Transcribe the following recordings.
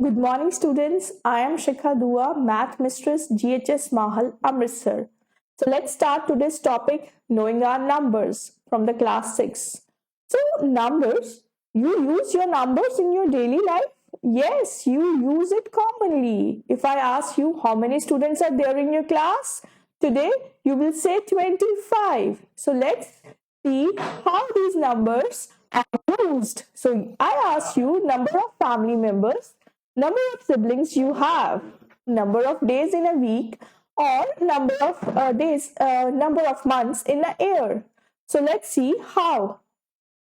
Good morning, students. I am Shikha Dua, Math Mistress, GHS Mahal, Amritsar. So let's start today's topic, knowing our numbers from the class 6. So, numbers, you use your numbers in your daily life? Yes, you use it commonly. If I ask you how many students are there in your class today, you will say 25. So let's see how these numbers are used. So I ask you number of family members, number of siblings you have, number of days in a week, or number of months in a year. So let's see how.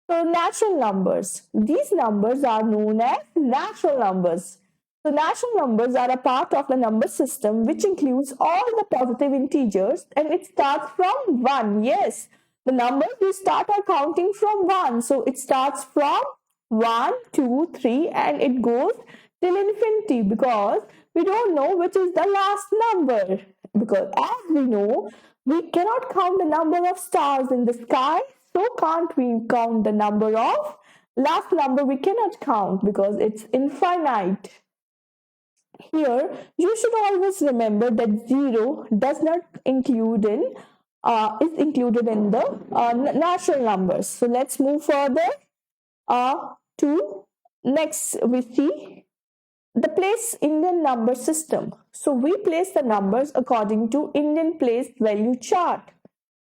So natural numbers. These numbers are known as natural numbers. So natural numbers are a part of the number system which includes all the positive integers and it starts from 1. Yes, the numbers we start are counting from 1. So it starts from 1, 2, 3 and it goes till infinity because we don't know which is the last number. Because as we know, we cannot count the number of stars in the sky, so can't we count the number of last number we cannot count because it's infinite. Here, you should always remember that 0 does not include in is included in the natural numbers. So let's move further to next we see the place Indian number system. So we place the numbers according to Indian place value chart.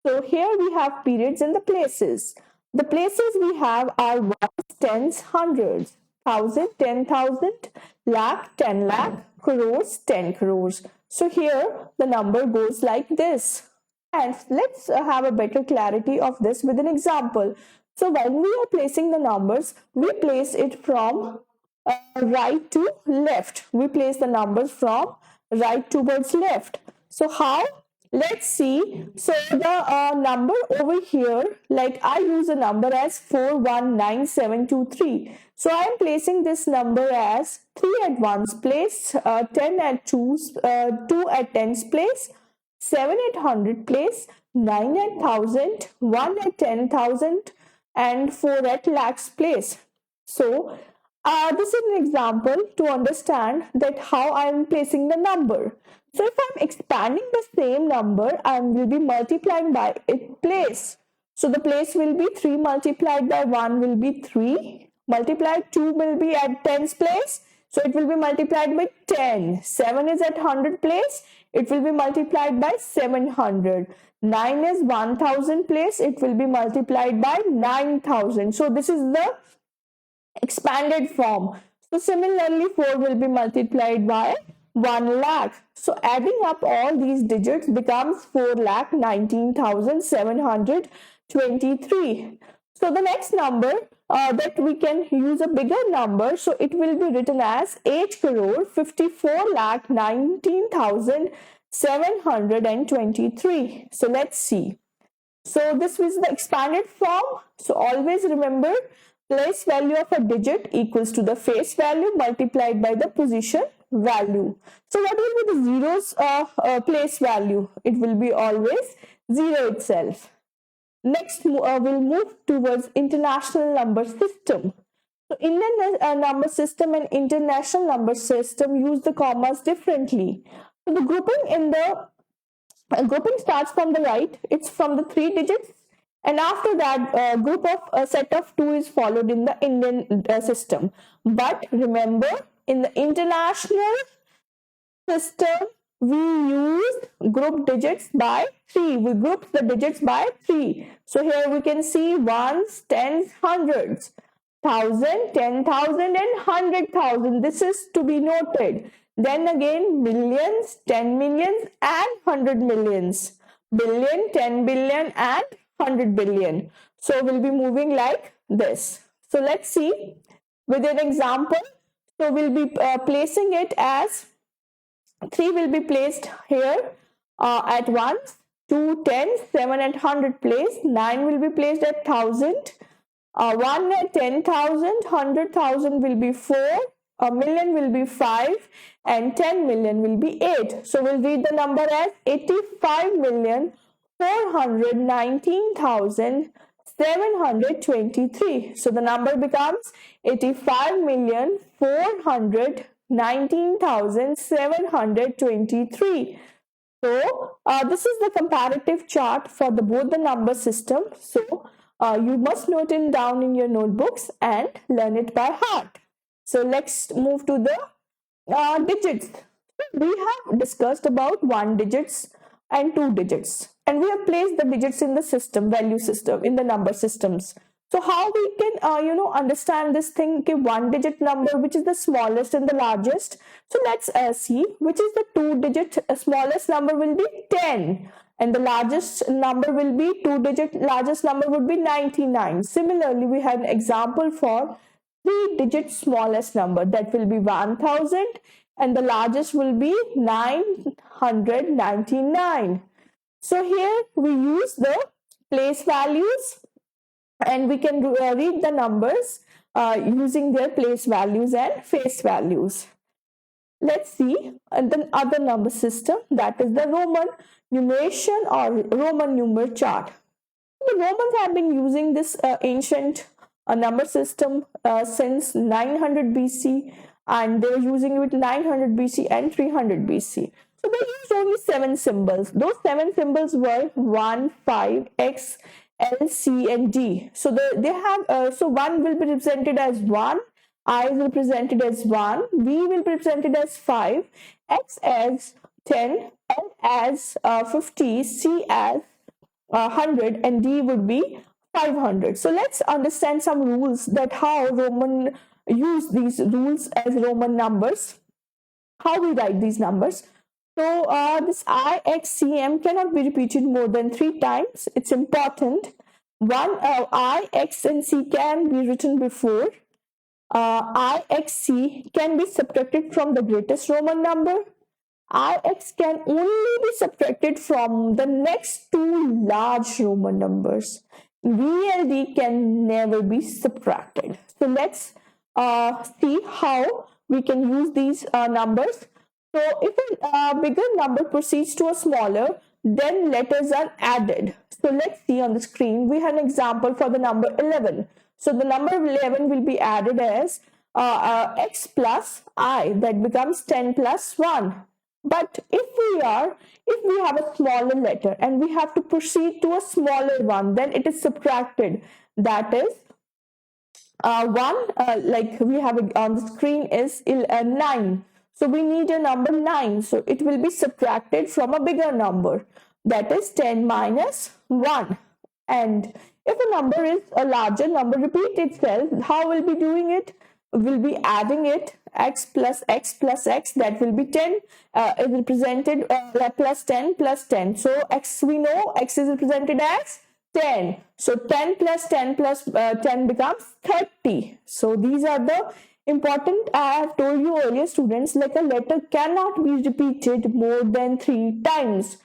So here we have periods and the places. The places we have are ones, tens, hundreds, thousand, 10,000, lakh, 10 lakh, crores, 10 crores. So here the number goes like this. And let's have a better clarity of this with an example. So when we are placing the numbers, we place it from right to left. We place the numbers from right towards left. So how? Let's see. So the number over here, like I use a number as 419723. So I am placing this number as 3 at 1's place, 10 at 2's, 2 at 10's place, 7 at 100 place, 9 at 1000, 1 at 10,000 and 4 at lakhs place. So this is an example to understand that how I am placing the number. So if I'm expanding the same number, I will be multiplying by its place. So the place will be 3 multiplied by 1 will be 3. Multiplied 2 will be at 10's place. So it will be multiplied by 10. 7 is at 100 place. It will be multiplied by 700. 9 is 1000 place. It will be multiplied by 9000. So this is the expanded form. So similarly 4 will be multiplied by 1 lakh. So adding up all these digits becomes 4,19,723. So the next number that we can use a bigger number, so it will be written as 8 crore 54 lakh 19,723. So let's see. So this is the expanded form. So always remember, place value of a digit equals to the face value multiplied by the position value. So what will be the zero's place value? It will be always 0 itself. Next, we'll move towards international number system. So Indian number system and international number system use the commas differently. So the grouping starts from the right. It's from the 3 digits, and after that group of a set of 2 is followed in the Indian system. But remember, in the international system we use group digits by 3. We group the digits by 3. So here we can see ones, tens, hundreds, 1000, 10,000 and 100,000. This is to be noted. Then again millions, 10 millions and 100 millions, billion, 10 billion and 100 billion. So we'll be moving like this. So let's see with an example. So we'll be placing it as 3 will be placed here at 1, 2, 10, 7 at 100 place, 9 will be placed at 1000, 1 at 10,000, 100,000 will be 4, a million will be 5 and 10 million will be 8. So we'll read the number as 85,419,723. So the number becomes 85,419,723. 19,723. So this is the comparative chart for both the number system. So you must note it down in your notebooks and learn it by heart. So let's move to the digits. We have discussed about one digits and two digits, and we have placed the digits in the system, value system, in the number systems. So how we can understand this thing? Okay, one digit number, which is the smallest and the largest. So let's see which is the two digit smallest number will be 10, and the largest number will be two digit largest number would be 99. Similarly, we have an example for three digit smallest number, that will be 1000, and the largest will be 999. So here we use the place values, and we can read the numbers using their place values and face values. Let's see the other number system, that is the Roman numeration or Roman numeral chart. The Romans have been using this ancient number system since 900 BC, and they were using it with 900 BC and 300 BC. So they used only 7 symbols. Those 7 symbols were 1, 5, X, L, C, and D. So they have so 1 will be represented as 1, I is represented as 1, V will be represented as 5, X as 10, L as 50, C as 100, and D would be 500. So let's understand some rules, that how Roman use these rules as Roman numbers, how we write these numbers. So this I, X, C, M cannot be repeated more than 3 times. It's important. I, X, and C can be written before. I, X, C can be subtracted from the greatest Roman number. Ix can only be subtracted from the next two large Roman numbers. V and D can never be subtracted. So let's see how we can use these numbers. So if a bigger number proceeds to a smaller, then letters are added. So let's see on the screen, we have an example for the number 11. So the number 11 will be added as x plus I, that becomes 10 plus 1. But if we have a smaller letter and we have to proceed to a smaller one, then it is subtracted. That is 1, like we have on the screen, is 9. So we need a number 9. So it will be subtracted from a bigger number, that is 10 minus 1. And if a number is a larger number repeat itself, how will be doing it? We'll be adding it, x plus x plus x, that will be 10 is represented plus 10 plus 10. So x, we know x is represented as 10. So 10 plus 10 plus 10 becomes 30. So these are the important, I have told you earlier students, like a letter cannot be repeated more than 3 times.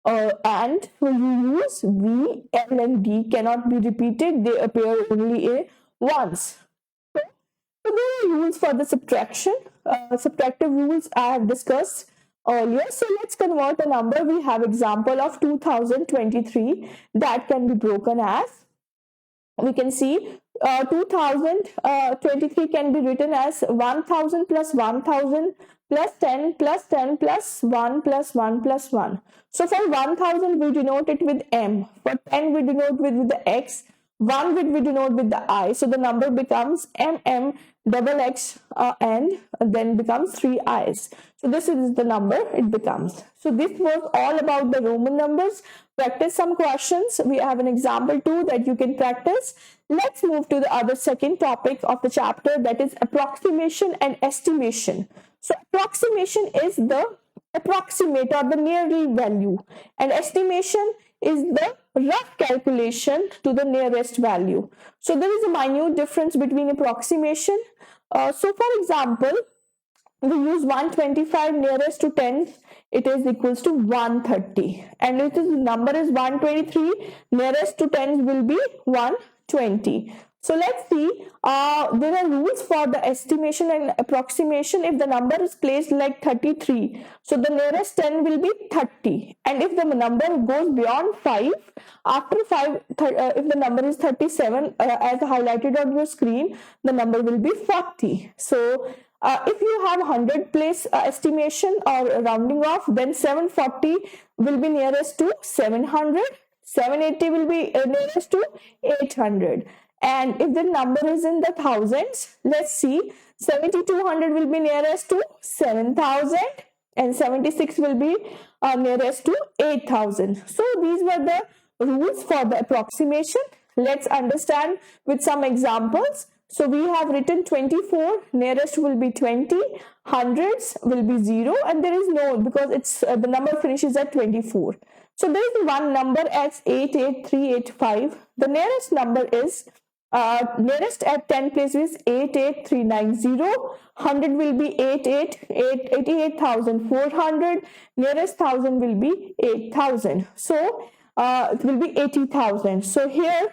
And when you use V, L and D cannot be repeated, they appear only once. So there are rules for the subtraction. Subtractive rules I have discussed earlier. So let's convert a number. We have example of 2023 that can be broken as, we can see 2023 can be written as 1000 plus 1000 plus 10 plus 10 plus 1 plus 1 plus 1. So for 1000 we denote it with M, for 10 we denote with the X, 1 we denote with the I. So the number becomes MM double X and then becomes 3 I's. So this is the number it becomes. So this was all about the Roman numbers. Practice some questions. We have an example too that you can practice. Let's move to the other second topic of the chapter, that is approximation and estimation. So approximation is the approximate or the nearly value, and estimation is the rough calculation to the nearest value. So there is a minute difference between approximation. So for example, we use 125 nearest to 10, it is equals to 130, and if the number is 123, nearest to 10 will be 120. So let's see, there are rules for the estimation and approximation. If the number is placed like 33, so the nearest 10 will be 30, and if the number goes beyond 5, after 5, if the number is 37, as highlighted on your screen, the number will be 40. So If you have 100 place estimation or rounding off, then 740 will be nearest to 700, 780 will be nearest to 800. And if the number is in the thousands, let's see, 7200 will be nearest to 7000 and 76 will be nearest to 8000. So these were the rules for the approximation. Let's understand with some examples. So we have written 24, nearest will be 20, hundreds will be 0, and there is no, because it's the number finishes at 24. So there is one number as 88385. The nearest number is nearest at 10 place is 88390. 100 will be 88,400. Nearest 1000 will be 8000. So it will be 80,000. So here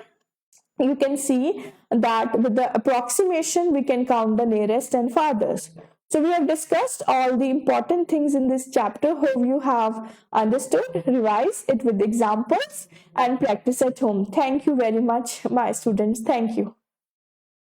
you can see that with the approximation we can count the nearest and farthest. So we have discussed all the important things in this chapter. Hope you have understood. Revise it with examples and practice at home. Thank you very much, my students. Thank you.